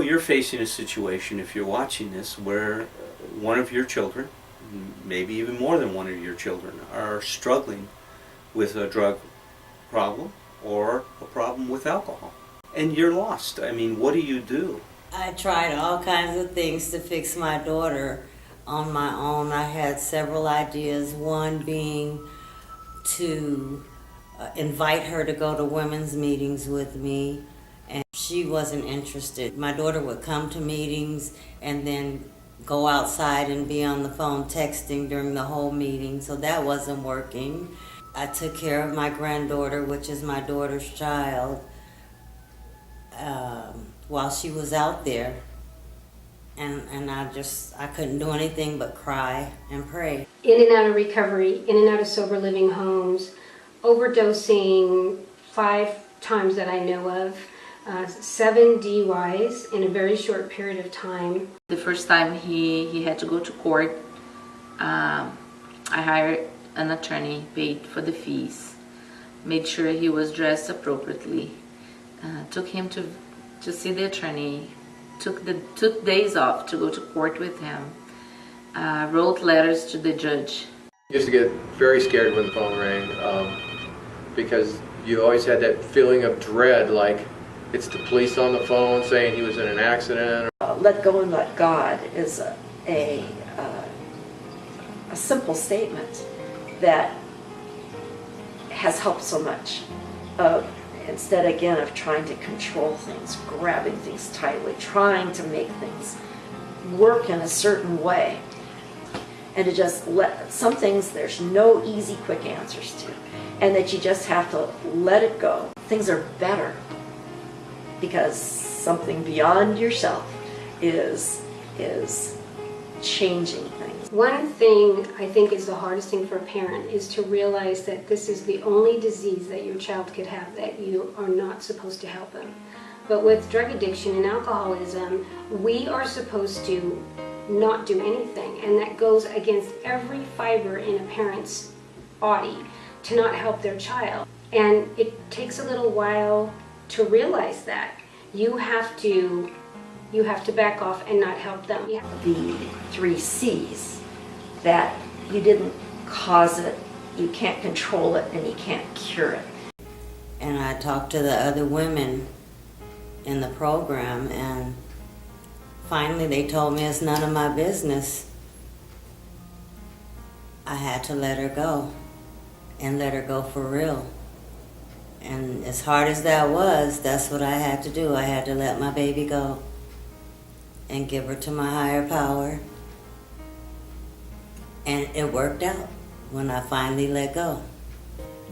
you're facing a situation, if you're watching this, where one of your children, maybe even more than one of your children, are struggling with a drug problem or a problem with alcohol. And you're lost. I mean, what do you do? I tried all kinds of things to fix my daughter on my own. I had several ideas, one being to invite her to go to women's meetings with me, and she wasn't interested. My daughter would come to meetings and then go outside and be on the phone texting during the whole meeting, so that wasn't working. I took care of my granddaughter, which is my daughter's child, while she was out there, and I couldn't do anything but cry and pray. In and out of recovery, in and out of sober living homes, overdosing 5 times that I know of, 7 DUIs in a very short period of time. The first time he had to go to court, I hired an attorney, paid for the fees, made sure he was dressed appropriately, took him to see the attorney, took days off to go to court with him, wrote letters to the judge. I used to get very scared when the phone rang because you always had that feeling of dread, like it's the police on the phone saying he was in an accident. Let go and let God is a simple statement that has helped so much. Instead, again, of trying to control things, grabbing things tightly, trying to make things work in a certain way, and to just let some things there's no easy, quick answers to, and that you just have to let it go. Things are better because something beyond yourself is changing things. One thing I think is the hardest thing for a parent is to realize that this is the only disease that your child could have, that you are not supposed to help them. But with drug addiction and alcoholism, we are supposed to not do anything, and that goes against every fiber in a parent's body to not help their child. And it takes a little while to realize that. You have to back off and not help them. The 3 C's, that you didn't cause it, you can't control it, and you can't cure it. And I talked to the other women in the program, and finally they told me it's none of my business. I had to let her go, and let her go for real. And as hard as that was, that's what I had to do. I had to let my baby go and give her to my higher power. And it worked out when I finally let go.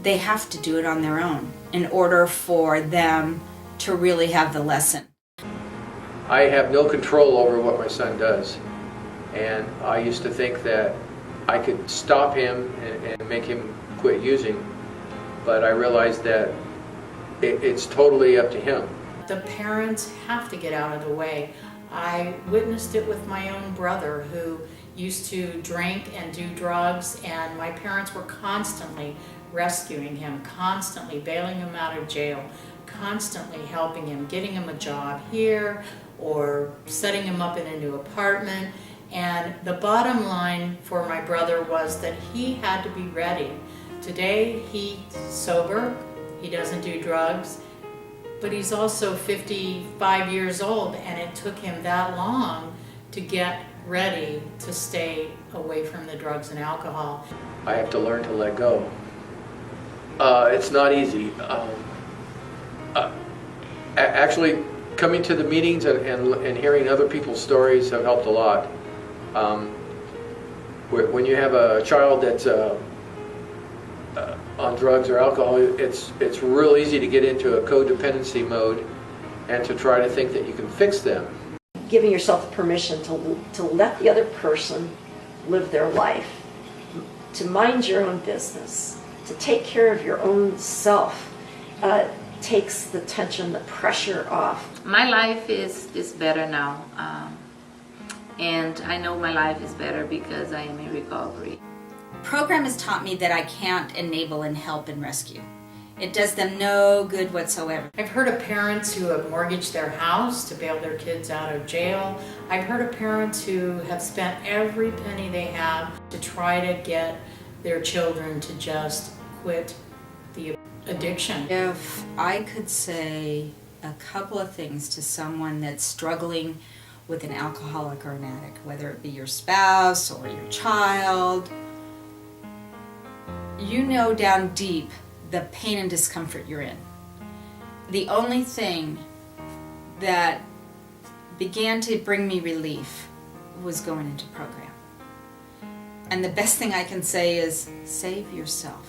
They have to do it on their own in order for them to really have the lesson. I have no control over what my son does, and I used to think that I could stop him and make him quit using, but I realized that it's totally up to him. The parents have to get out of the way. I witnessed it with my own brother, who used to drink and do drugs, and my parents were constantly rescuing him, constantly bailing him out of jail, constantly helping him, getting him a job here or setting him up in a new apartment. And the bottom line for my brother was that he had to be ready. Today he's sober, he doesn't do drugs, but he's also 55 years old, and it took him that long to get ready to stay away from the drugs and alcohol. I have to learn to let go. It's not easy. Actually, coming to the meetings and hearing other people's stories have helped a lot. When you have a child that's on drugs or alcohol, it's real easy to get into a codependency mode and to try to think that you can fix them. Giving yourself permission to let the other person live their life, to mind your own business, to take care of your own self, takes the tension, the pressure off. My life is better now, and I know my life is better because I am in recovery. Program has taught me that I can't enable and help and rescue. It does them no good whatsoever. I've heard of parents who have mortgaged their house to bail their kids out of jail. I've heard of parents who have spent every penny they have to try to get their children to just quit the addiction. If I could say a couple of things to someone that's struggling with an alcoholic or an addict, whether it be your spouse or your child, you know down deep the pain and discomfort you're in. The only thing that began to bring me relief was going into program. And the best thing I can say is save yourself.